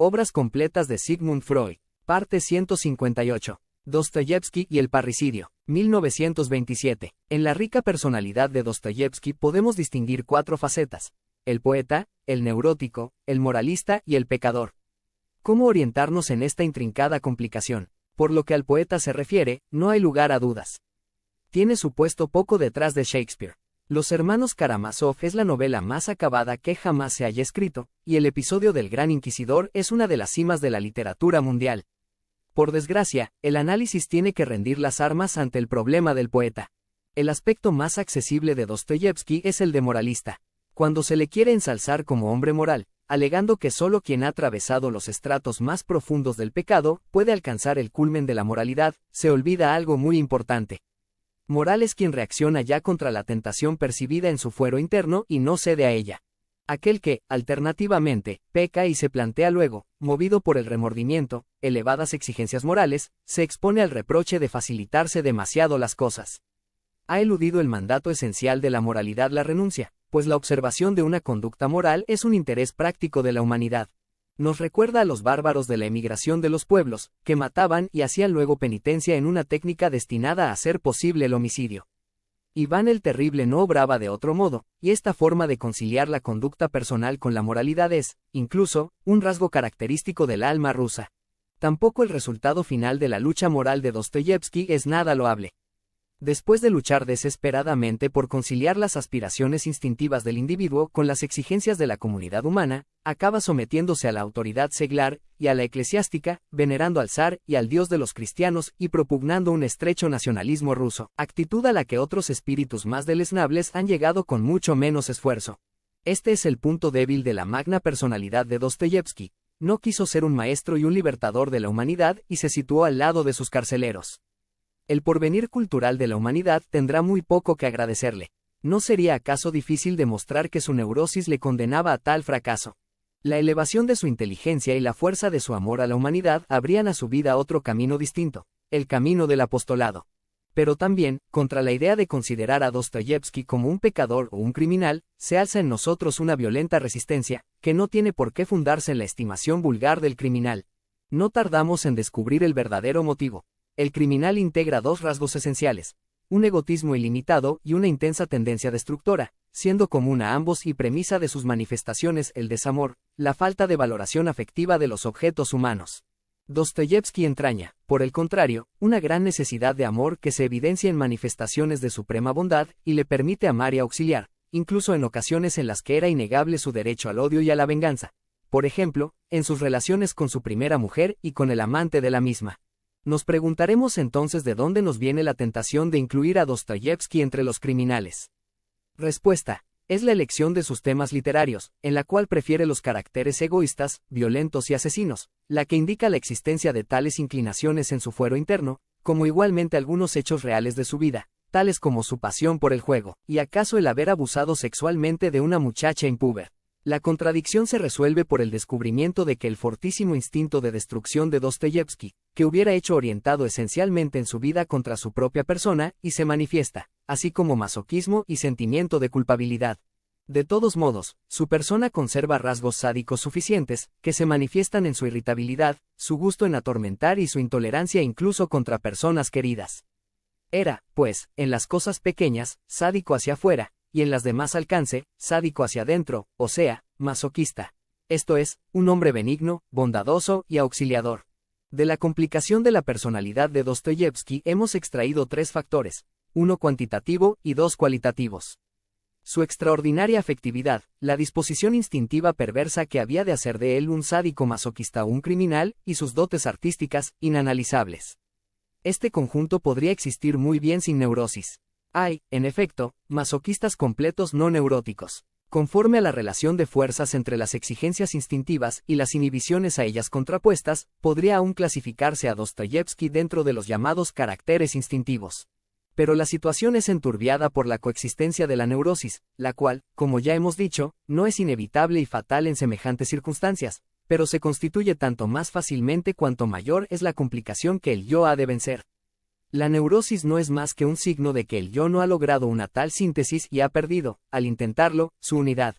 Obras completas de Sigmund Freud. Parte 158. Dostoyevski y el parricidio. 1927. En la rica personalidad de Dostoyevski podemos distinguir 4 facetas: el poeta, el neurótico, el moralista y el pecador. ¿Cómo orientarnos en esta intrincada complicación? Por lo que al poeta se refiere, no hay lugar a dudas. Tiene su puesto poco detrás de Shakespeare. Los hermanos Karamazov es la novela más acabada que jamás se haya escrito, y el episodio del Gran Inquisidor es una de las cimas de la literatura mundial. Por desgracia, el análisis tiene que rendir las armas ante el problema del poeta. El aspecto más accesible de Dostoyevski es el de moralista. Cuando se le quiere ensalzar como hombre moral, alegando que solo quien ha atravesado los estratos más profundos del pecado puede alcanzar el culmen de la moralidad, se olvida algo muy importante. Moral es quien reacciona ya contra la tentación percibida en su fuero interno y no cede a ella. Aquel que, alternativamente, peca y se plantea luego, movido por el remordimiento, elevadas exigencias morales, se expone al reproche de facilitarse demasiado las cosas. Ha eludido el mandato esencial de la moralidad, la renuncia, pues la observación de una conducta moral es un interés práctico de la humanidad. Nos recuerda a los bárbaros de la emigración de los pueblos, que mataban y hacían luego penitencia en una técnica destinada a hacer posible el homicidio. Iván el Terrible no obraba de otro modo, y esta forma de conciliar la conducta personal con la moralidad es, incluso, un rasgo característico del alma rusa. Tampoco el resultado final de la lucha moral de Dostoyevski es nada loable. Después de luchar desesperadamente por conciliar las aspiraciones instintivas del individuo con las exigencias de la comunidad humana, acaba sometiéndose a la autoridad seglar y a la eclesiástica, venerando al zar y al dios de los cristianos y propugnando un estrecho nacionalismo ruso, actitud a la que otros espíritus más deleznables han llegado con mucho menos esfuerzo. Este es el punto débil de la magna personalidad de Dostoyevski. No quiso ser un maestro y un libertador de la humanidad y se situó al lado de sus carceleros. El porvenir cultural de la humanidad tendrá muy poco que agradecerle. ¿No sería acaso difícil demostrar que su neurosis le condenaba a tal fracaso? La elevación de su inteligencia y la fuerza de su amor a la humanidad abrían a su vida otro camino distinto, el camino del apostolado. Pero también, contra la idea de considerar a Dostoyevski como un pecador o un criminal, se alza en nosotros una violenta resistencia, que no tiene por qué fundarse en la estimación vulgar del criminal. No tardamos en descubrir el verdadero motivo. El criminal integra 2 rasgos esenciales: un egotismo ilimitado y una intensa tendencia destructora, siendo común a ambos y premisa de sus manifestaciones el desamor, la falta de valoración afectiva de los objetos humanos. Dostoyevski entraña, por el contrario, una gran necesidad de amor que se evidencia en manifestaciones de suprema bondad y le permite amar y auxiliar, incluso en ocasiones en las que era innegable su derecho al odio y a la venganza. Por ejemplo, en sus relaciones con su primera mujer y con el amante de la misma. Nos preguntaremos entonces de dónde nos viene la tentación de incluir a Dostoyevski entre los criminales. Respuesta: es la elección de sus temas literarios, en la cual prefiere los caracteres egoístas, violentos y asesinos, la que indica la existencia de tales inclinaciones en su fuero interno, como igualmente algunos hechos reales de su vida, tales como su pasión por el juego, y acaso el haber abusado sexualmente de una muchacha impúber. La contradicción se resuelve por el descubrimiento de que el fortísimo instinto de destrucción de Dostoyevski, que hubiera hecho orientado esencialmente en su vida contra su propia persona, y se manifiesta, así como masoquismo y sentimiento de culpabilidad. De todos modos, su persona conserva rasgos sádicos suficientes, que se manifiestan en su irritabilidad, su gusto en atormentar y su intolerancia incluso contra personas queridas. Era, pues, en las cosas pequeñas, sádico hacia afuera, y en las de más alcance, sádico hacia adentro, o sea, masoquista. Esto es, un hombre benigno, bondadoso y auxiliador. De la complicación de la personalidad de Dostoyevski hemos extraído 3 factores, 1 cuantitativo y 2 cualitativos. Su extraordinaria afectividad, la disposición instintiva perversa que había de hacer de él un sádico masoquista o un criminal, y sus dotes artísticas, inanalizables. Este conjunto podría existir muy bien sin neurosis. Hay, en efecto, masoquistas completos no neuróticos. Conforme a la relación de fuerzas entre las exigencias instintivas y las inhibiciones a ellas contrapuestas, podría aún clasificarse a Dostoyevski dentro de los llamados caracteres instintivos. Pero la situación es enturbiada por la coexistencia de la neurosis, la cual, como ya hemos dicho, no es inevitable y fatal en semejantes circunstancias, pero se constituye tanto más fácilmente cuanto mayor es la complicación que el yo ha de vencer. La neurosis no es más que un signo de que el yo no ha logrado una tal síntesis y ha perdido, al intentarlo, su unidad.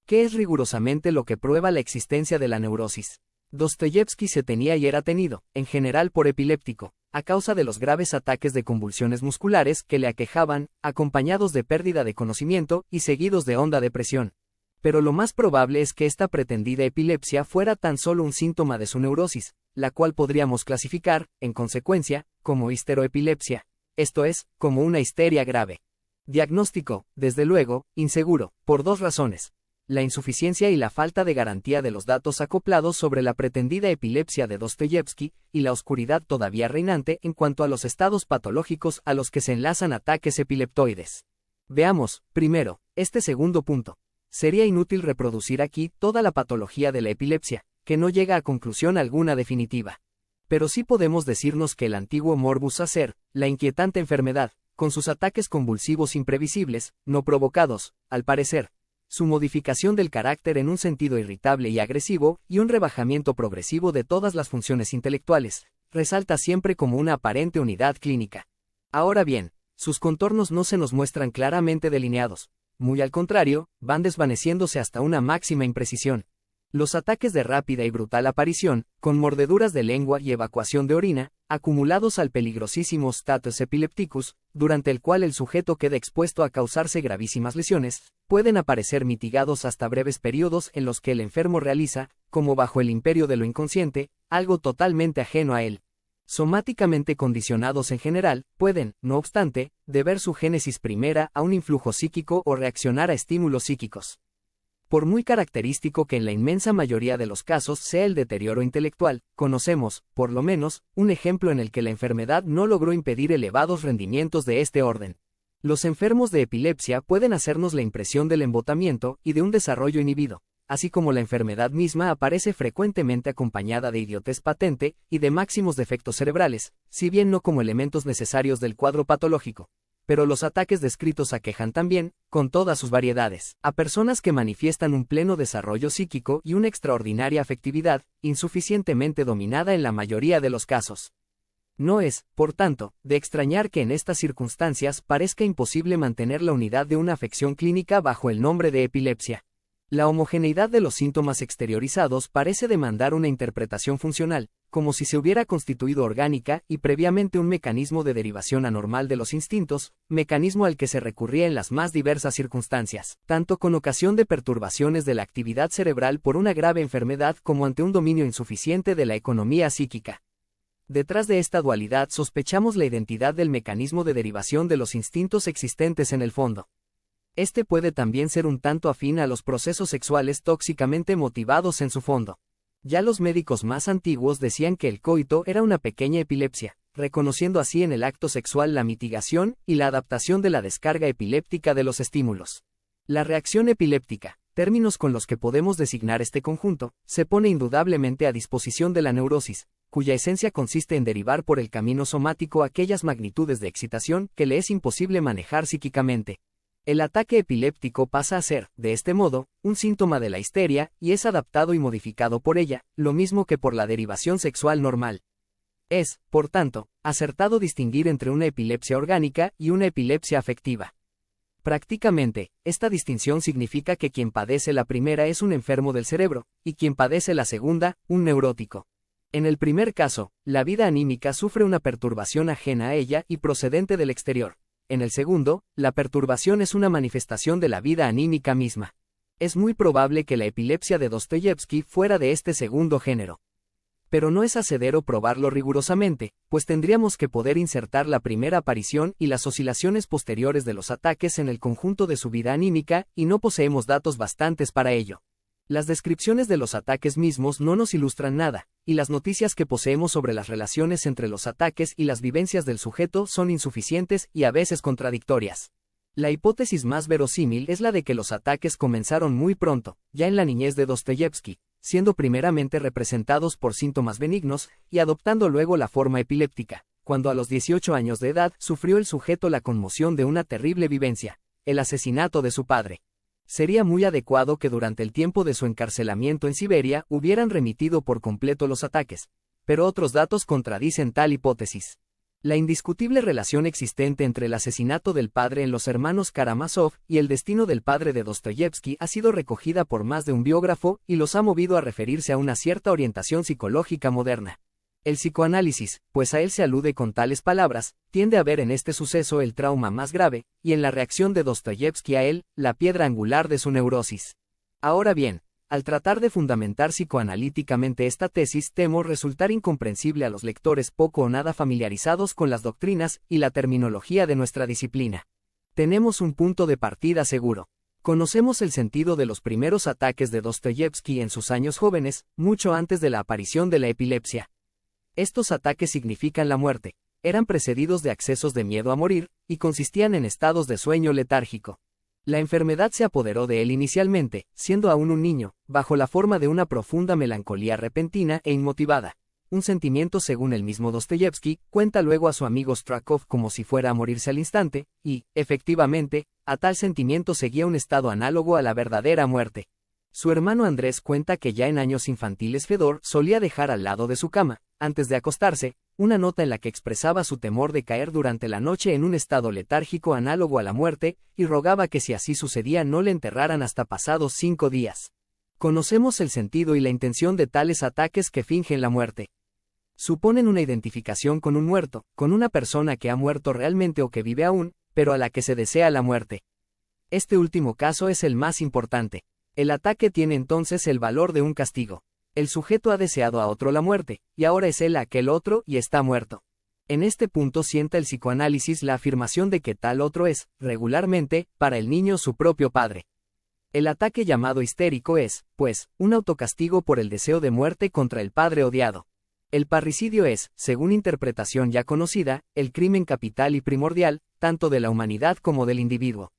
¿Qué es rigurosamente lo que prueba la existencia de la neurosis? Dostoyevski se tenía y era tenido, en general por epiléptico, a causa de los graves ataques de convulsiones musculares que le aquejaban, acompañados de pérdida de conocimiento y seguidos de honda depresión. Pero lo más probable es que esta pretendida epilepsia fuera tan solo un síntoma de su neurosis, la cual podríamos clasificar, en consecuencia, como histeroepilepsia, esto es, como una histeria grave. Diagnóstico, desde luego, inseguro, por dos razones: la insuficiencia y la falta de garantía de los datos acoplados sobre la pretendida epilepsia de Dostoyevski, y la oscuridad todavía reinante en cuanto a los estados patológicos a los que se enlazan ataques epileptoides. Veamos, primero, este segundo punto. Sería inútil reproducir aquí toda la patología de la epilepsia, que no llega a conclusión alguna definitiva. Pero sí podemos decirnos que el antiguo morbus acer, la inquietante enfermedad, con sus ataques convulsivos imprevisibles, no provocados, al parecer, su modificación del carácter en un sentido irritable y agresivo, y un rebajamiento progresivo de todas las funciones intelectuales, resalta siempre como una aparente unidad clínica. Ahora bien, sus contornos no se nos muestran claramente delineados. Muy al contrario, van desvaneciéndose hasta una máxima imprecisión. Los ataques de rápida y brutal aparición, con mordeduras de lengua y evacuación de orina, acumulados al peligrosísimo status epilepticus, durante el cual el sujeto queda expuesto a causarse gravísimas lesiones, pueden aparecer mitigados hasta breves periodos en los que el enfermo realiza, como bajo el imperio de lo inconsciente, algo totalmente ajeno a él. Somáticamente condicionados en general, pueden, no obstante, deber su génesis primera a un influjo psíquico o reaccionar a estímulos psíquicos. Por muy característico que en la inmensa mayoría de los casos sea el deterioro intelectual, conocemos, por lo menos, un ejemplo en el que la enfermedad no logró impedir elevados rendimientos de este orden. Los enfermos de epilepsia pueden hacernos la impresión del embotamiento y de un desarrollo inhibido, así como la enfermedad misma aparece frecuentemente acompañada de idiotez patente y de máximos defectos cerebrales, si bien no como elementos necesarios del cuadro patológico. Pero los ataques descritos aquejan también, con todas sus variedades, a personas que manifiestan un pleno desarrollo psíquico y una extraordinaria afectividad, insuficientemente dominada en la mayoría de los casos. No es, por tanto, de extrañar que en estas circunstancias parezca imposible mantener la unidad de una afección clínica bajo el nombre de epilepsia. La homogeneidad de los síntomas exteriorizados parece demandar una interpretación funcional, como si se hubiera constituido orgánica y previamente un mecanismo de derivación anormal de los instintos, mecanismo al que se recurría en las más diversas circunstancias, tanto con ocasión de perturbaciones de la actividad cerebral por una grave enfermedad como ante un dominio insuficiente de la economía psíquica. Detrás de esta dualidad sospechamos la identidad del mecanismo de derivación de los instintos existentes en el fondo. Este puede también ser un tanto afín a los procesos sexuales tóxicamente motivados en su fondo. Ya los médicos más antiguos decían que el coito era una pequeña epilepsia, reconociendo así en el acto sexual la mitigación y la adaptación de la descarga epiléptica de los estímulos. La reacción epiléptica, términos con los que podemos designar este conjunto, se pone indudablemente a disposición de la neurosis, cuya esencia consiste en derivar por el camino somático aquellas magnitudes de excitación que le es imposible manejar psíquicamente. El ataque epiléptico pasa a ser, de este modo, un síntoma de la histeria, y es adaptado y modificado por ella, lo mismo que por la derivación sexual normal. Es, por tanto, acertado distinguir entre una epilepsia orgánica y una epilepsia afectiva. Prácticamente, esta distinción significa que quien padece la primera es un enfermo del cerebro, y quien padece la segunda, un neurótico. En el primer caso, la vida anímica sufre una perturbación ajena a ella y procedente del exterior. En el segundo, la perturbación es una manifestación de la vida anímica misma. Es muy probable que la epilepsia de Dostoyevski fuera de este segundo género. Pero no es hacedero probarlo rigurosamente, pues tendríamos que poder insertar la primera aparición y las oscilaciones posteriores de los ataques en el conjunto de su vida anímica, y no poseemos datos bastantes para ello. Las descripciones de los ataques mismos no nos ilustran nada, y las noticias que poseemos sobre las relaciones entre los ataques y las vivencias del sujeto son insuficientes y a veces contradictorias. La hipótesis más verosímil es la de que los ataques comenzaron muy pronto, ya en la niñez de Dostoyevski, siendo primeramente representados por síntomas benignos, y adoptando luego la forma epiléptica, cuando a los 18 años de edad sufrió el sujeto la conmoción de una terrible vivencia, el asesinato de su padre. Sería muy adecuado que durante el tiempo de su encarcelamiento en Siberia hubieran remitido por completo los ataques, pero otros datos contradicen tal hipótesis. La indiscutible relación existente entre el asesinato del padre en los hermanos Karamazov y el destino del padre de Dostoyevski ha sido recogida por más de un biógrafo y los ha movido a referirse a una cierta orientación psicológica moderna. El psicoanálisis, pues a él se alude con tales palabras, tiende a ver en este suceso el trauma más grave, y en la reacción de Dostoyevski a él, la piedra angular de su neurosis. Ahora bien, al tratar de fundamentar psicoanalíticamente esta tesis, temo resultar incomprensible a los lectores poco o nada familiarizados con las doctrinas y la terminología de nuestra disciplina. Tenemos un punto de partida seguro. Conocemos el sentido de los primeros ataques de Dostoyevski en sus años jóvenes, mucho antes de la aparición de la epilepsia. Estos ataques significan la muerte, eran precedidos de accesos de miedo a morir, y consistían en estados de sueño letárgico. La enfermedad se apoderó de él inicialmente, siendo aún un niño, bajo la forma de una profunda melancolía repentina e inmotivada. Un sentimiento, según el mismo Dostoyevski, cuenta luego a su amigo Strakov como si fuera a morirse al instante, y, efectivamente, a tal sentimiento seguía un estado análogo a la verdadera muerte. Su hermano Andrés cuenta que ya en años infantiles Fedor solía dejar al lado de su cama, antes de acostarse, una nota en la que expresaba su temor de caer durante la noche en un estado letárgico análogo a la muerte, y rogaba que si así sucedía no le enterraran hasta pasados 5 días. Conocemos el sentido y la intención de tales ataques que fingen la muerte. Suponen una identificación con un muerto, con una persona que ha muerto realmente o que vive aún, pero a la que se desea la muerte. Este último caso es el más importante. El ataque tiene entonces el valor de un castigo. El sujeto ha deseado a otro la muerte, y ahora es él aquel otro y está muerto. En este punto sienta el psicoanálisis la afirmación de que tal otro es, regularmente, para el niño su propio padre. El ataque llamado histérico es, pues, un autocastigo por el deseo de muerte contra el padre odiado. El parricidio es, según interpretación ya conocida, el crimen capital y primordial, tanto de la humanidad como del individuo.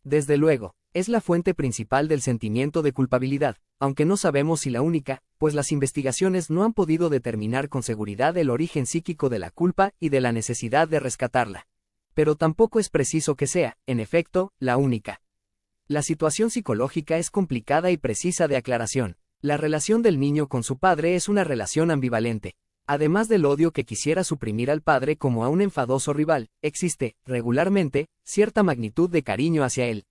Desde luego, es la fuente principal del sentimiento de culpabilidad, aunque no sabemos si la única, pues las investigaciones no han podido determinar con seguridad el origen psíquico de la culpa y de la necesidad de rescatarla. Pero tampoco es preciso que sea, en efecto, la única. La situación psicológica es complicada y precisa de aclaración. La relación del niño con su padre es una relación ambivalente. Además del odio que quisiera suprimir al padre como a un enfadoso rival, existe, regularmente, cierta magnitud de cariño hacia él.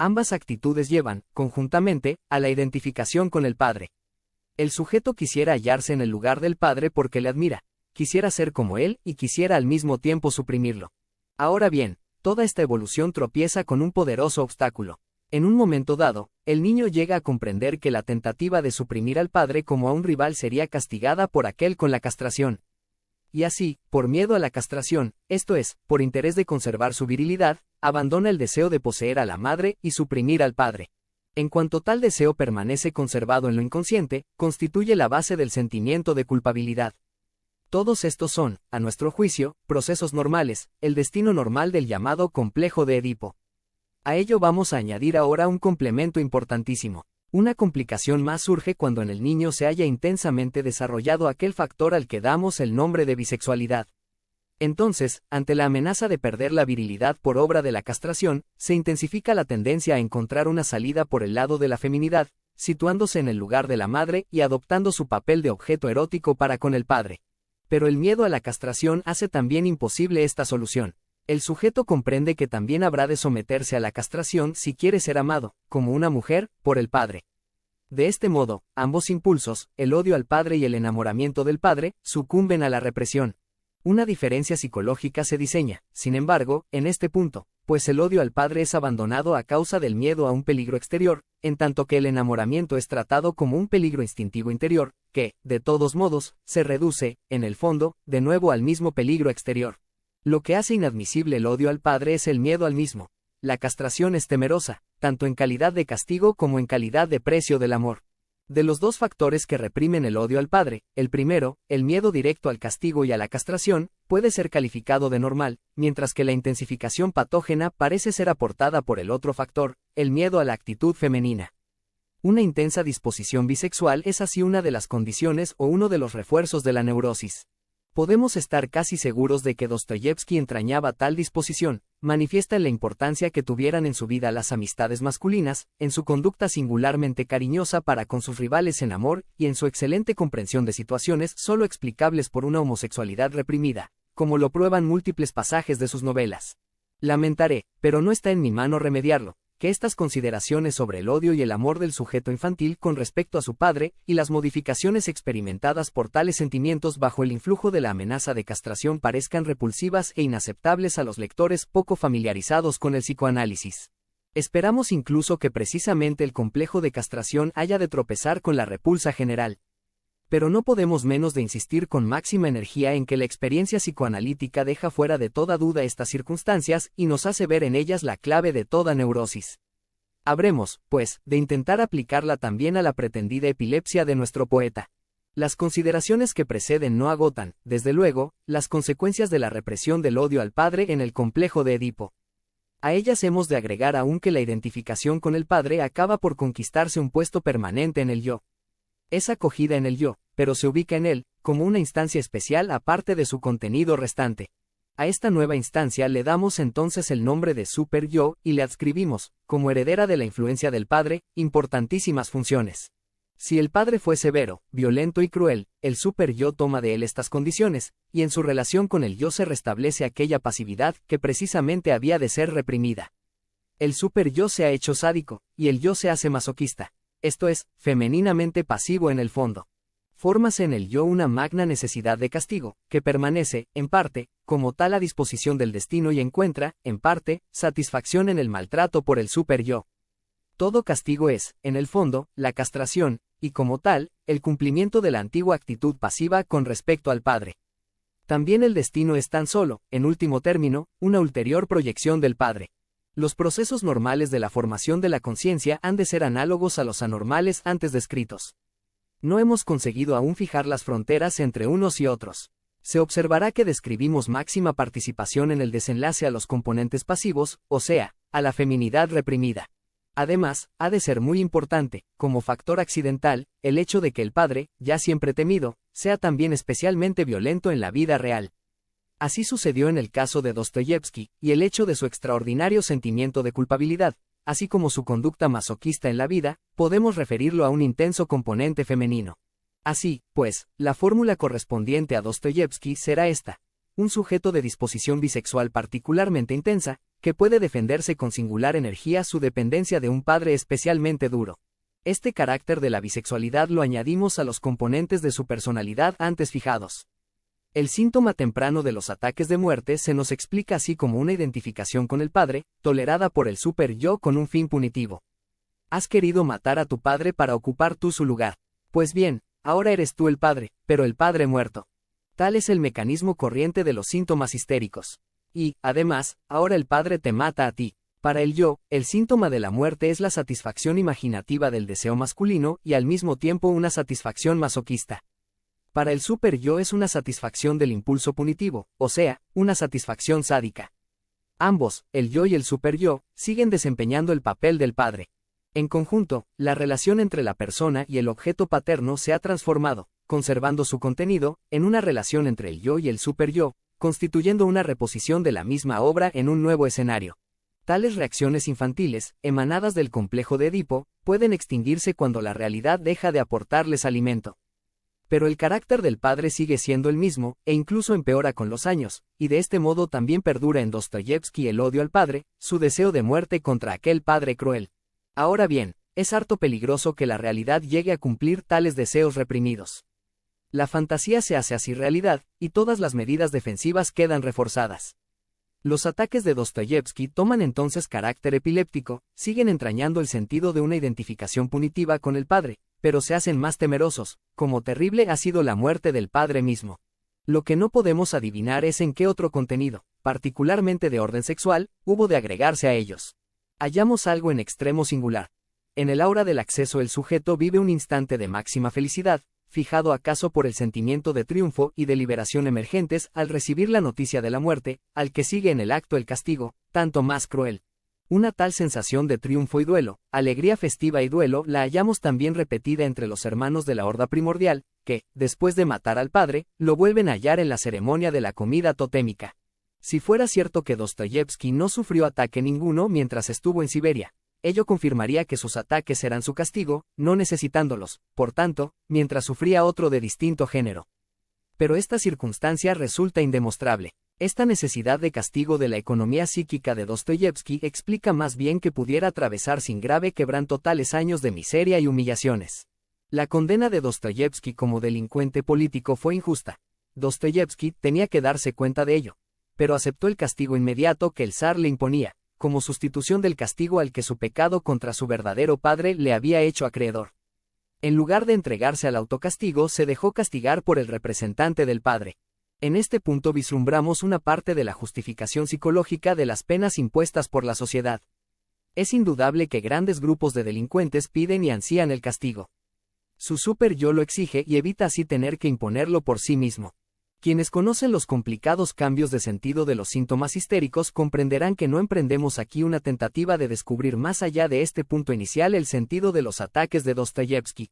Ambas actitudes llevan, conjuntamente, a la identificación con el padre. El sujeto quisiera hallarse en el lugar del padre porque le admira, quisiera ser como él y quisiera al mismo tiempo suprimirlo. Ahora bien, toda esta evolución tropieza con un poderoso obstáculo. En un momento dado, el niño llega a comprender que la tentativa de suprimir al padre como a un rival sería castigada por aquel con la castración. Y así, por miedo a la castración, esto es, por interés de conservar su virilidad, abandona el deseo de poseer a la madre y suprimir al padre. En cuanto tal deseo permanece conservado en lo inconsciente, constituye la base del sentimiento de culpabilidad. Todos estos son, a nuestro juicio, procesos normales, el destino normal del llamado complejo de Edipo. A ello vamos a añadir ahora un complemento importantísimo. Una complicación más surge cuando en el niño se haya intensamente desarrollado aquel factor al que damos el nombre de bisexualidad. Entonces, ante la amenaza de perder la virilidad por obra de la castración, se intensifica la tendencia a encontrar una salida por el lado de la feminidad, situándose en el lugar de la madre y adoptando su papel de objeto erótico para con el padre. Pero el miedo a la castración hace también imposible esta solución. El sujeto comprende que también habrá de someterse a la castración si quiere ser amado, como una mujer, por el padre. De este modo, ambos impulsos, el odio al padre y el enamoramiento del padre, sucumben a la represión. Una diferencia psicológica se diseña, sin embargo, en este punto, pues el odio al padre es abandonado a causa del miedo a un peligro exterior, en tanto que el enamoramiento es tratado como un peligro instintivo interior, que, de todos modos, se reduce, en el fondo, de nuevo al mismo peligro exterior. Lo que hace inadmisible el odio al padre es el miedo al mismo. La castración es temerosa, tanto en calidad de castigo como en calidad de precio del amor. De los dos factores que reprimen el odio al padre, el primero, el miedo directo al castigo y a la castración, puede ser calificado de normal, mientras que la intensificación patógena parece ser aportada por el otro factor, el miedo a la actitud femenina. Una intensa disposición bisexual es así una de las condiciones o uno de los refuerzos de la neurosis. Podemos estar casi seguros de que Dostoyevski entrañaba tal disposición, manifiesta en la importancia que tuvieran en su vida las amistades masculinas, en su conducta singularmente cariñosa para con sus rivales en amor y en su excelente comprensión de situaciones solo explicables por una homosexualidad reprimida, como lo prueban múltiples pasajes de sus novelas. Lamentaré, pero no está en mi mano remediarlo, que estas consideraciones sobre el odio y el amor del sujeto infantil con respecto a su padre, y las modificaciones experimentadas por tales sentimientos bajo el influjo de la amenaza de castración parezcan repulsivas e inaceptables a los lectores poco familiarizados con el psicoanálisis. Esperamos incluso que precisamente el complejo de castración haya de tropezar con la repulsa general. Pero no podemos menos de insistir con máxima energía en que la experiencia psicoanalítica deja fuera de toda duda estas circunstancias y nos hace ver en ellas la clave de toda neurosis. Habremos, pues, de intentar aplicarla también a la pretendida epilepsia de nuestro poeta. Las consideraciones que preceden no agotan, desde luego, las consecuencias de la represión del odio al padre en el complejo de Edipo. A ellas hemos de agregar aún que la identificación con el padre acaba por conquistarse un puesto permanente en el yo. Es acogida en el yo, pero se ubica en él, como una instancia especial aparte de su contenido restante. A esta nueva instancia le damos entonces el nombre de super-yo y le adscribimos, como heredera de la influencia del padre, importantísimas funciones. Si el padre fue severo, violento y cruel, el super-yo toma de él estas condiciones, y en su relación con el yo se restablece aquella pasividad que precisamente había de ser reprimida. El super-yo se ha hecho sádico, y el yo se hace masoquista. Esto es, femeninamente pasivo en el fondo. Fórmase en el yo una magna necesidad de castigo, que permanece, en parte, como tal a disposición del destino y encuentra, en parte, satisfacción en el maltrato por el super-yo. Todo castigo es, en el fondo, la castración, y como tal, el cumplimiento de la antigua actitud pasiva con respecto al padre. También el destino es tan solo, en último término, una ulterior proyección del padre. Los procesos normales de la formación de la conciencia han de ser análogos a los anormales antes descritos. No hemos conseguido aún fijar las fronteras entre unos y otros. Se observará que describimos máxima participación en el desenlace a los componentes pasivos, o sea, a la feminidad reprimida. Además, ha de ser muy importante, como factor accidental, el hecho de que el padre, ya siempre temido, sea también especialmente violento en la vida real. Así sucedió en el caso de Dostoyevski, y el hecho de su extraordinario sentimiento de culpabilidad, así como su conducta masoquista en la vida, podemos referirlo a un intenso componente femenino. Así, pues, la fórmula correspondiente a Dostoyevski será esta: un sujeto de disposición bisexual particularmente intensa, que puede defenderse con singular energía su dependencia de un padre especialmente duro. Este carácter de la bisexualidad lo añadimos a los componentes de su personalidad antes fijados. El síntoma temprano de los ataques de muerte se nos explica así como una identificación con el padre, tolerada por el super-yo con un fin punitivo. Has querido matar a tu padre para ocupar tú su lugar. Pues bien, ahora eres tú el padre, pero el padre muerto. Tal es el mecanismo corriente de los síntomas histéricos. Y, además, ahora el padre te mata a ti. Para el yo, el síntoma de la muerte es la satisfacción imaginativa del deseo masculino y al mismo tiempo una satisfacción masoquista. Para el super-yo es una satisfacción del impulso punitivo, o sea, una satisfacción sádica. Ambos, el yo y el super-yo, siguen desempeñando el papel del padre. En conjunto, la relación entre la persona y el objeto paterno se ha transformado, conservando su contenido, en una relación entre el yo y el super-yo, constituyendo una reposición de la misma obra en un nuevo escenario. Tales reacciones infantiles, emanadas del complejo de Edipo, pueden extinguirse cuando la realidad deja de aportarles alimento. Pero el carácter del padre sigue siendo el mismo, e incluso empeora con los años, y de este modo también perdura en Dostoyevski el odio al padre, su deseo de muerte contra aquel padre cruel. Ahora bien, es harto peligroso que la realidad llegue a cumplir tales deseos reprimidos. La fantasía se hace así realidad, y todas las medidas defensivas quedan reforzadas. Los ataques de Dostoyevski toman entonces carácter epiléptico, siguen entrañando el sentido de una identificación punitiva con el padre, pero se hacen más temerosos, como terrible ha sido la muerte del padre mismo. Lo que no podemos adivinar es en qué otro contenido, particularmente de orden sexual, hubo de agregarse a ellos. Hallamos algo en extremo singular. En el aura del acceso el sujeto vive un instante de máxima felicidad, fijado acaso por el sentimiento de triunfo y de liberación emergentes al recibir la noticia de la muerte, al que sigue en el acto el castigo, tanto más cruel. Una tal sensación de triunfo y duelo, alegría festiva y duelo la hallamos también repetida entre los hermanos de la horda primordial, que, después de matar al padre, lo vuelven a hallar en la ceremonia de la comida totémica. Si fuera cierto que Dostoyevski no sufrió ataque ninguno mientras estuvo en Siberia, ello confirmaría que sus ataques eran su castigo, no necesitándolos, por tanto, mientras sufría otro de distinto género. Pero esta circunstancia resulta indemostrable. Esta necesidad de castigo de la economía psíquica de Dostoyevski explica más bien que pudiera atravesar sin grave quebranto tales años de miseria y humillaciones. La condena de Dostoyevski como delincuente político fue injusta. Dostoyevski tenía que darse cuenta de ello, pero aceptó el castigo inmediato que el zar le imponía, como sustitución del castigo al que su pecado contra su verdadero padre le había hecho acreedor. En lugar de entregarse al autocastigo, se dejó castigar por el representante del padre. En este punto vislumbramos una parte de la justificación psicológica de las penas impuestas por la sociedad. Es indudable que grandes grupos de delincuentes piden y ansían el castigo. Su super-yo lo exige y evita así tener que imponerlo por sí mismo. Quienes conocen los complicados cambios de sentido de los síntomas histéricos comprenderán que no emprendemos aquí una tentativa de descubrir más allá de este punto inicial el sentido de los ataques de Dostoyevski.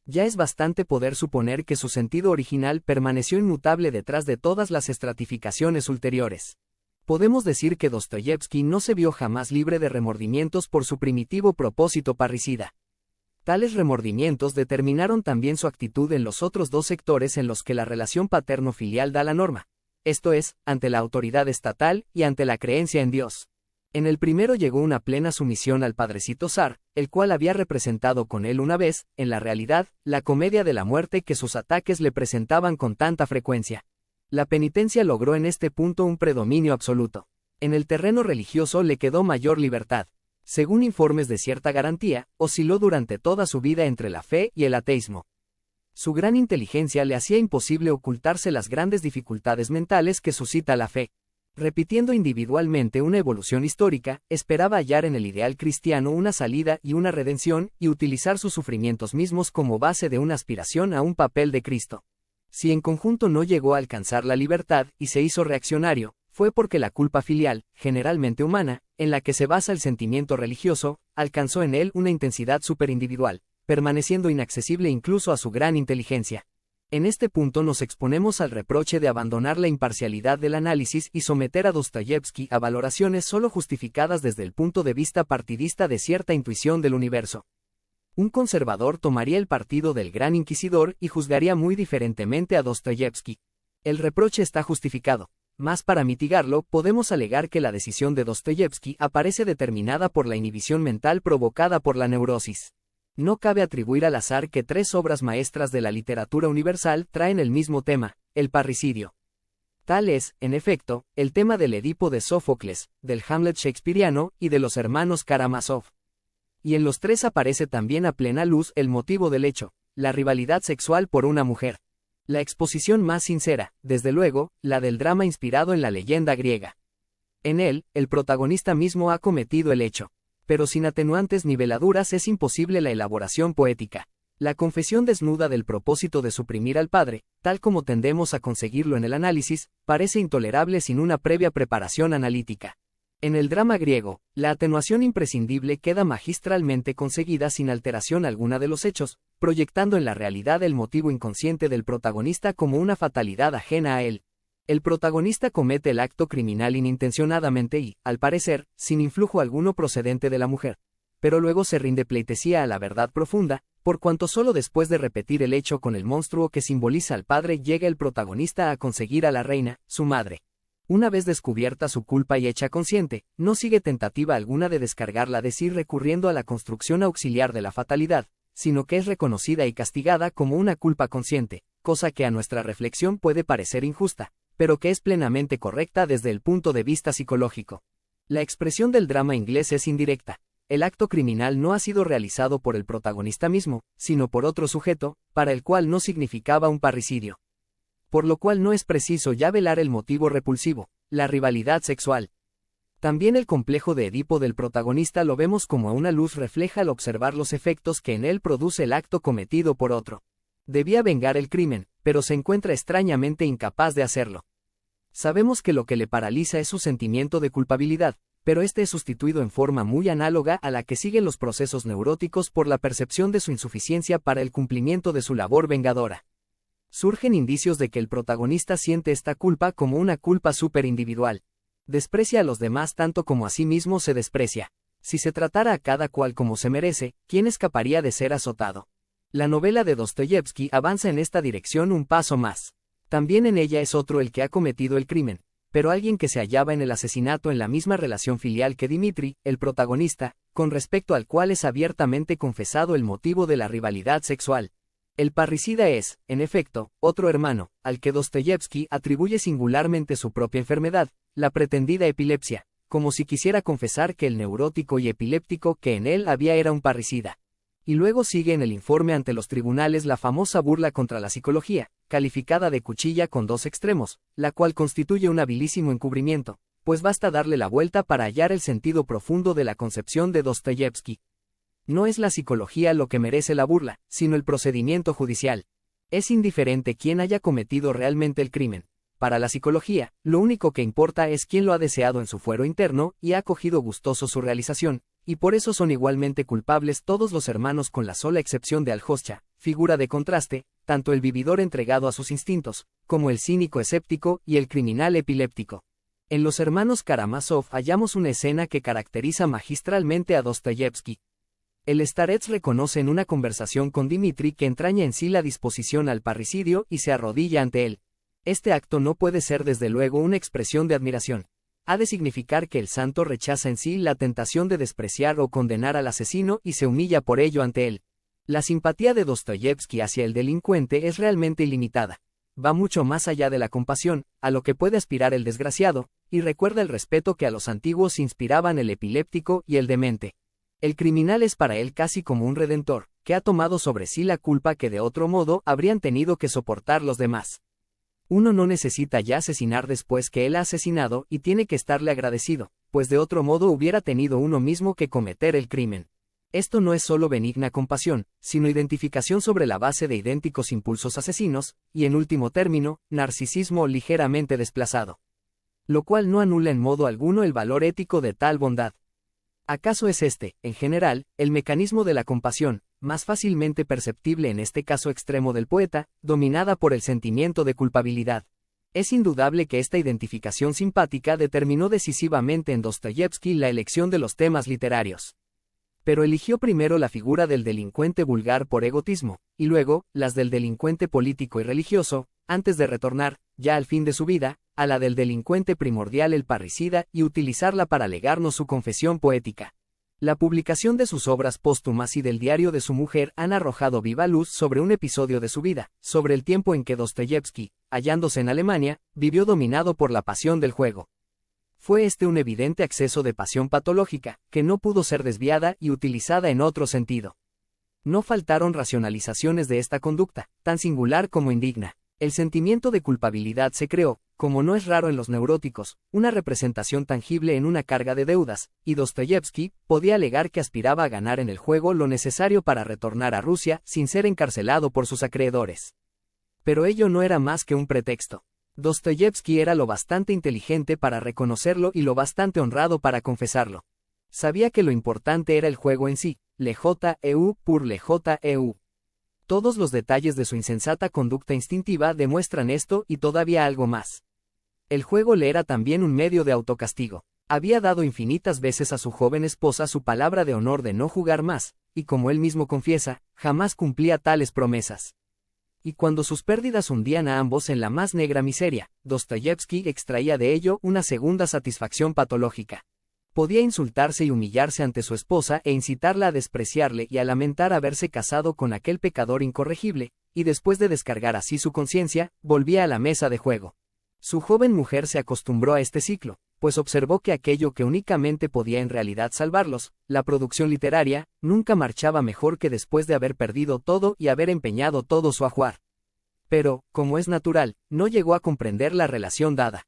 Ya es bastante poder suponer que su sentido original permaneció inmutable detrás de todas las estratificaciones ulteriores. Podemos decir que Dostoyevski no se vio jamás libre de remordimientos por su primitivo propósito parricida. Tales remordimientos determinaron también su actitud en los otros dos sectores en los que la relación paterno-filial da la norma, esto es, ante la autoridad estatal y ante la creencia en Dios. En el primero llegó una plena sumisión al padrecito zar, el cual había representado con él una vez, en la realidad, la comedia de la muerte que sus ataques le presentaban con tanta frecuencia. La penitencia logró en este punto un predominio absoluto. En el terreno religioso le quedó mayor libertad. Según informes de cierta garantía, osciló durante toda su vida entre la fe y el ateísmo. Su gran inteligencia le hacía imposible ocultarse las grandes dificultades mentales que suscita la fe. Repitiendo individualmente una evolución histórica, esperaba hallar en el ideal cristiano una salida y una redención, y utilizar sus sufrimientos mismos como base de una aspiración a un papel de Cristo. Si en conjunto no llegó a alcanzar la libertad y se hizo reaccionario, fue porque la culpa filial, generalmente humana, en la que se basa el sentimiento religioso, alcanzó en él una intensidad superindividual, permaneciendo inaccesible incluso a su gran inteligencia. En este punto nos exponemos al reproche de abandonar la imparcialidad del análisis y someter a Dostoyevski a valoraciones solo justificadas desde el punto de vista partidista de cierta intuición del universo. Un conservador tomaría el partido del gran inquisidor y juzgaría muy diferentemente a Dostoyevski. El reproche está justificado. Más para mitigarlo, podemos alegar que la decisión de Dostoyevski aparece determinada por la inhibición mental provocada por la neurosis. No cabe atribuir al azar que tres obras maestras de la literatura universal traen el mismo tema, el parricidio. Tal es, en efecto, el tema del Edipo de Sófocles, del Hamlet shakespeariano y de los hermanos Karamazov. Y en los tres aparece también a plena luz el motivo del hecho, la rivalidad sexual por una mujer. La exposición más sincera, desde luego, la del drama inspirado en la leyenda griega. En él, el protagonista mismo ha cometido el hecho. Pero sin atenuantes ni veladuras es imposible la elaboración poética. La confesión desnuda del propósito de suprimir al padre, tal como tendemos a conseguirlo en el análisis, parece intolerable sin una previa preparación analítica. En el drama griego, la atenuación imprescindible queda magistralmente conseguida sin alteración alguna de los hechos, proyectando en la realidad el motivo inconsciente del protagonista como una fatalidad ajena a él. El protagonista comete el acto criminal inintencionadamente y, al parecer, sin influjo alguno procedente de la mujer. Pero luego se rinde pleitesía a la verdad profunda, por cuanto solo después de repetir el hecho con el monstruo que simboliza al padre llega el protagonista a conseguir a la reina, su madre. Una vez descubierta su culpa y hecha consciente, no sigue tentativa alguna de descargarla de sí recurriendo a la construcción auxiliar de la fatalidad, sino que es reconocida y castigada como una culpa consciente, cosa que a nuestra reflexión puede parecer injusta, pero que es plenamente correcta desde el punto de vista psicológico. La expresión del drama inglés es indirecta. El acto criminal no ha sido realizado por el protagonista mismo, sino por otro sujeto, para el cual no significaba un parricidio. Por lo cual no es preciso ya velar el motivo repulsivo, la rivalidad sexual. También el complejo de Edipo del protagonista lo vemos como a una luz refleja al observar los efectos que en él produce el acto cometido por otro. Debía vengar el crimen, pero se encuentra extrañamente incapaz de hacerlo. Sabemos que lo que le paraliza es su sentimiento de culpabilidad, pero este es sustituido en forma muy análoga a la que siguen los procesos neuróticos por la percepción de su insuficiencia para el cumplimiento de su labor vengadora. Surgen indicios de que el protagonista siente esta culpa como una culpa superindividual. Desprecia a los demás tanto como a sí mismo se desprecia. Si se tratara a cada cual como se merece, ¿quién escaparía de ser azotado? La novela de Dostoyevski avanza en esta dirección un paso más. También en ella es otro el que ha cometido el crimen, pero alguien que se hallaba en el asesinato en la misma relación filial que Dmitri, el protagonista, con respecto al cual es abiertamente confesado el motivo de la rivalidad sexual. El parricida es, en efecto, otro hermano, al que Dostoyevski atribuye singularmente su propia enfermedad, la pretendida epilepsia, como si quisiera confesar que el neurótico y epiléptico que en él había era un parricida. Y luego sigue en el informe ante los tribunales la famosa burla contra la psicología, calificada de cuchilla con dos extremos, la cual constituye un habilísimo encubrimiento, pues basta darle la vuelta para hallar el sentido profundo de la concepción de Dostoyevski. No es la psicología lo que merece la burla, sino el procedimiento judicial. Es indiferente quién haya cometido realmente el crimen. Para la psicología, lo único que importa es quién lo ha deseado en su fuero interno y ha cogido gustoso su realización, y por eso son igualmente culpables todos los hermanos con la sola excepción de Aljoshcha, figura de contraste, tanto el vividor entregado a sus instintos, como el cínico escéptico y el criminal epiléptico. En los hermanos Karamazov hallamos una escena que caracteriza magistralmente a Dostoyevski. El starets reconoce en una conversación con Dmitri que entraña en sí la disposición al parricidio y se arrodilla ante él. Este acto no puede ser desde luego una expresión de admiración. Ha de significar que el santo rechaza en sí la tentación de despreciar o condenar al asesino y se humilla por ello ante él. La simpatía de Dostoyevski hacia el delincuente es realmente ilimitada. Va mucho más allá de la compasión, a lo que puede aspirar el desgraciado, y recuerda el respeto que a los antiguos inspiraban el epiléptico y el demente. El criminal es para él casi como un redentor, que ha tomado sobre sí la culpa que de otro modo habrían tenido que soportar los demás. Uno no necesita ya asesinar después que él ha asesinado y tiene que estarle agradecido, pues de otro modo hubiera tenido uno mismo que cometer el crimen. Esto no es solo benigna compasión, sino identificación sobre la base de idénticos impulsos asesinos, y en último término, narcisismo ligeramente desplazado. Lo cual no anula en modo alguno el valor ético de tal bondad. ¿Acaso es este, en general, el mecanismo de la compasión, más fácilmente perceptible en este caso extremo del poeta, dominada por el sentimiento de culpabilidad? Es indudable que esta identificación simpática determinó decisivamente en Dostoyevski la elección de los temas literarios. Pero eligió primero la figura del delincuente vulgar por egotismo, y luego, las del delincuente político y religioso, antes de retornar, ya al fin de su vida, a la del delincuente primordial el parricida y utilizarla para legarnos su confesión poética. La publicación de sus obras póstumas y del diario de su mujer han arrojado viva luz sobre un episodio de su vida, sobre el tiempo en que Dostoyevski, hallándose en Alemania, vivió dominado por la pasión del juego. Fue este un evidente acceso de pasión patológica, que no pudo ser desviada y utilizada en otro sentido. No faltaron racionalizaciones de esta conducta, tan singular como indigna. El sentimiento de culpabilidad se creó, como no es raro en los neuróticos, una representación tangible en una carga de deudas, y Dostoyevski podía alegar que aspiraba a ganar en el juego lo necesario para retornar a Rusia sin ser encarcelado por sus acreedores. Pero ello no era más que un pretexto. Dostoyevski era lo bastante inteligente para reconocerlo y lo bastante honrado para confesarlo. Sabía que lo importante era el juego en sí, le jeu pour le jeu. Todos los detalles de su insensata conducta instintiva demuestran esto y todavía algo más. El juego le era también un medio de autocastigo. Había dado infinitas veces a su joven esposa su palabra de honor de no jugar más, y como él mismo confiesa, jamás cumplía tales promesas. Y cuando sus pérdidas hundían a ambos en la más negra miseria, Dostoyevski extraía de ello una segunda satisfacción patológica. Podía insultarse y humillarse ante su esposa e incitarla a despreciarle y a lamentar haberse casado con aquel pecador incorregible, y después de descargar así su conciencia, volvía a la mesa de juego. Su joven mujer se acostumbró a este ciclo, pues observó que aquello que únicamente podía en realidad salvarlos, la producción literaria, nunca marchaba mejor que después de haber perdido todo y haber empeñado todo su ajuar. Pero, como es natural, no llegó a comprender la relación dada.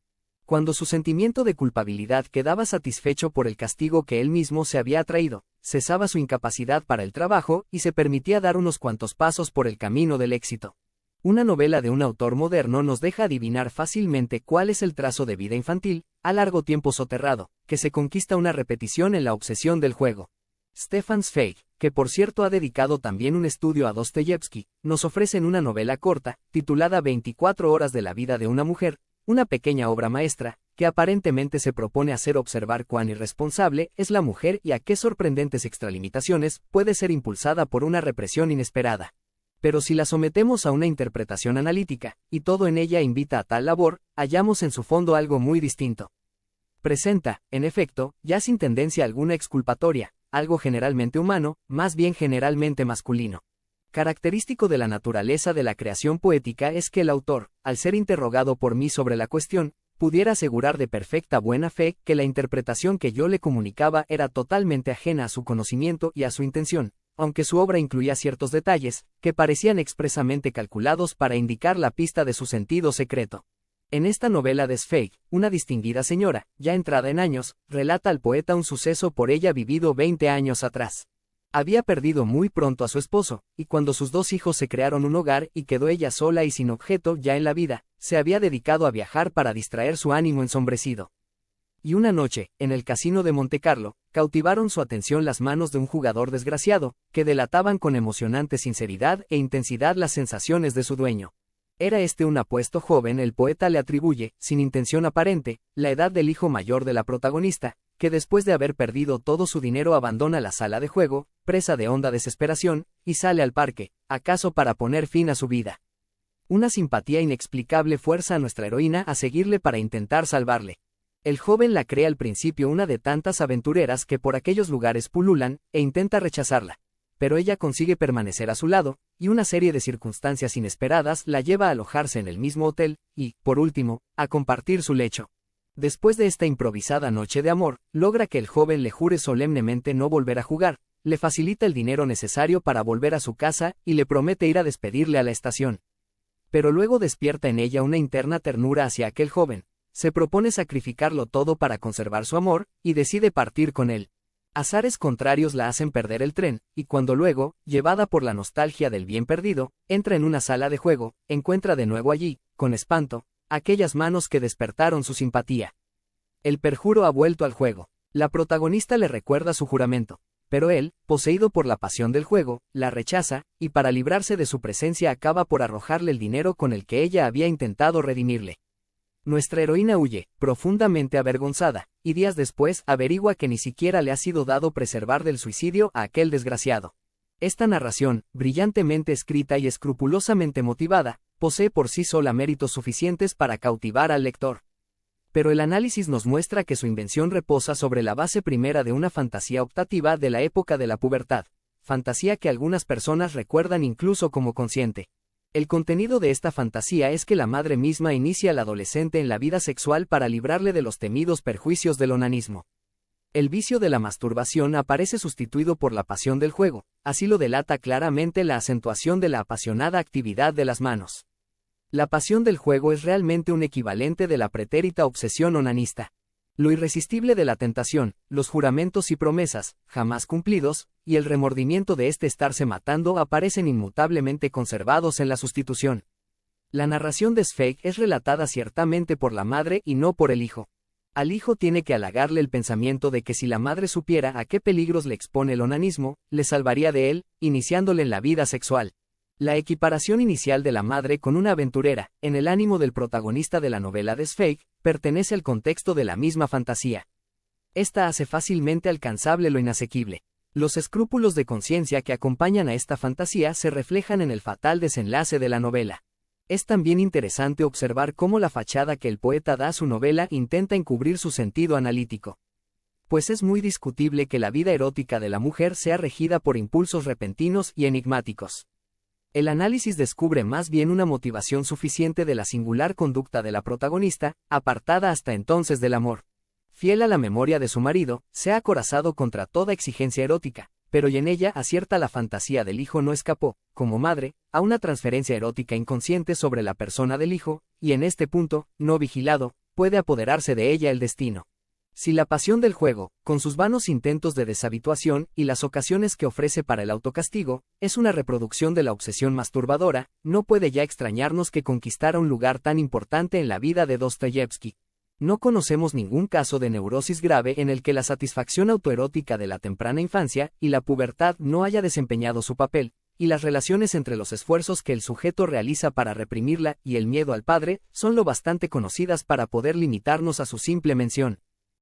Cuando su sentimiento de culpabilidad quedaba satisfecho por el castigo que él mismo se había atraído, cesaba su incapacidad para el trabajo y se permitía dar unos cuantos pasos por el camino del éxito. Una novela de un autor moderno nos deja adivinar fácilmente cuál es el trazo de vida infantil, a largo tiempo soterrado, que se conquista una repetición en la obsesión del juego. Stefan Zweig, que por cierto ha dedicado también un estudio a Dostoyevski, nos ofrece en una novela corta, titulada 24 horas de la vida de una mujer, una pequeña obra maestra, que aparentemente se propone hacer observar cuán irresponsable es la mujer y a qué sorprendentes extralimitaciones puede ser impulsada por una represión inesperada. Pero si la sometemos a una interpretación analítica, y todo en ella invita a tal labor, hallamos en su fondo algo muy distinto. Presenta, en efecto, ya sin tendencia alguna exculpatoria, algo generalmente humano, más bien generalmente masculino. Característico de la naturaleza de la creación poética es que el autor, al ser interrogado por mí sobre la cuestión, pudiera asegurar de perfecta buena fe que la interpretación que yo le comunicaba era totalmente ajena a su conocimiento y a su intención, aunque su obra incluía ciertos detalles, que parecían expresamente calculados para indicar la pista de su sentido secreto. En esta novela de Zweig, una distinguida señora, ya entrada en años, relata al poeta un suceso por ella vivido 20 años atrás. Había perdido muy pronto a su esposo, y cuando sus 2 hijos se crearon un hogar y quedó ella sola y sin objeto ya en la vida, se había dedicado a viajar para distraer su ánimo ensombrecido. Y una noche, en el casino de Montecarlo, cautivaron su atención las manos de un jugador desgraciado, que delataban con emocionante sinceridad e intensidad las sensaciones de su dueño. Era este un apuesto joven. El poeta le atribuye, sin intención aparente, la edad del hijo mayor de la protagonista, que después de haber perdido todo su dinero abandona la sala de juego, presa de honda desesperación, y sale al parque, acaso para poner fin a su vida. Una simpatía inexplicable fuerza a nuestra heroína a seguirle para intentar salvarle. El joven la cree al principio una de tantas aventureras que por aquellos lugares pululan, e intenta rechazarla. Pero ella consigue permanecer a su lado, y una serie de circunstancias inesperadas la lleva a alojarse en el mismo hotel, y, por último, a compartir su lecho. Después de esta improvisada noche de amor, logra que el joven le jure solemnemente no volver a jugar, le facilita el dinero necesario para volver a su casa y le promete ir a despedirle a la estación. Pero luego despierta en ella una interna ternura hacia aquel joven, se propone sacrificarlo todo para conservar su amor, y decide partir con él. Azares contrarios la hacen perder el tren, y cuando luego, llevada por la nostalgia del bien perdido, entra en una sala de juego, encuentra de nuevo allí, con espanto, aquellas manos que despertaron su simpatía. El perjuro ha vuelto al juego. La protagonista le recuerda su juramento, pero él, poseído por la pasión del juego, la rechaza, y para librarse de su presencia acaba por arrojarle el dinero con el que ella había intentado redimirle. Nuestra heroína huye, profundamente avergonzada, y días después averigua que ni siquiera le ha sido dado preservar del suicidio a aquel desgraciado. Esta narración, brillantemente escrita y escrupulosamente motivada, posee por sí sola méritos suficientes para cautivar al lector. Pero el análisis nos muestra que su invención reposa sobre la base primera de una fantasía optativa de la época de la pubertad, fantasía que algunas personas recuerdan incluso como consciente. El contenido de esta fantasía es que la madre misma inicia al adolescente en la vida sexual para librarle de los temidos perjuicios del onanismo. El vicio de la masturbación aparece sustituido por la pasión del juego, así lo delata claramente la acentuación de la apasionada actividad de las manos. La pasión del juego es realmente un equivalente de la pretérita obsesión onanista. Lo irresistible de la tentación, los juramentos y promesas, jamás cumplidos, y el remordimiento de estarse matando aparecen inmutablemente conservados en la sustitución. La narración de Zweig es relatada ciertamente por la madre y no por el hijo. Al hijo tiene que halagarle el pensamiento de que si la madre supiera a qué peligros le expone el onanismo, le salvaría de él, iniciándole en la vida sexual. La equiparación inicial de la madre con una aventurera, en el ánimo del protagonista de la novela de Zweig, pertenece al contexto de la misma fantasía. Esta hace fácilmente alcanzable lo inasequible. Los escrúpulos de conciencia que acompañan a esta fantasía se reflejan en el fatal desenlace de la novela. Es también interesante observar cómo la fachada que el poeta da a su novela intenta encubrir su sentido analítico. Pues es muy discutible que la vida erótica de la mujer sea regida por impulsos repentinos y enigmáticos. El análisis descubre más bien una motivación suficiente de la singular conducta de la protagonista, apartada hasta entonces del amor. Fiel a la memoria de su marido, se ha acorazado contra toda exigencia erótica, pero y en ella acierta la fantasía del hijo no escapó, como madre, a una transferencia erótica inconsciente sobre la persona del hijo, y en este punto, no vigilado, puede apoderarse de ella el destino. Si la pasión del juego, con sus vanos intentos de deshabituación y las ocasiones que ofrece para el autocastigo, es una reproducción de la obsesión masturbadora, no puede ya extrañarnos que conquistara un lugar tan importante en la vida de Dostoyevsky. No conocemos ningún caso de neurosis grave en el que la satisfacción autoerótica de la temprana infancia y la pubertad no haya desempeñado su papel, y las relaciones entre los esfuerzos que el sujeto realiza para reprimirla y el miedo al padre son lo bastante conocidas para poder limitarnos a su simple mención.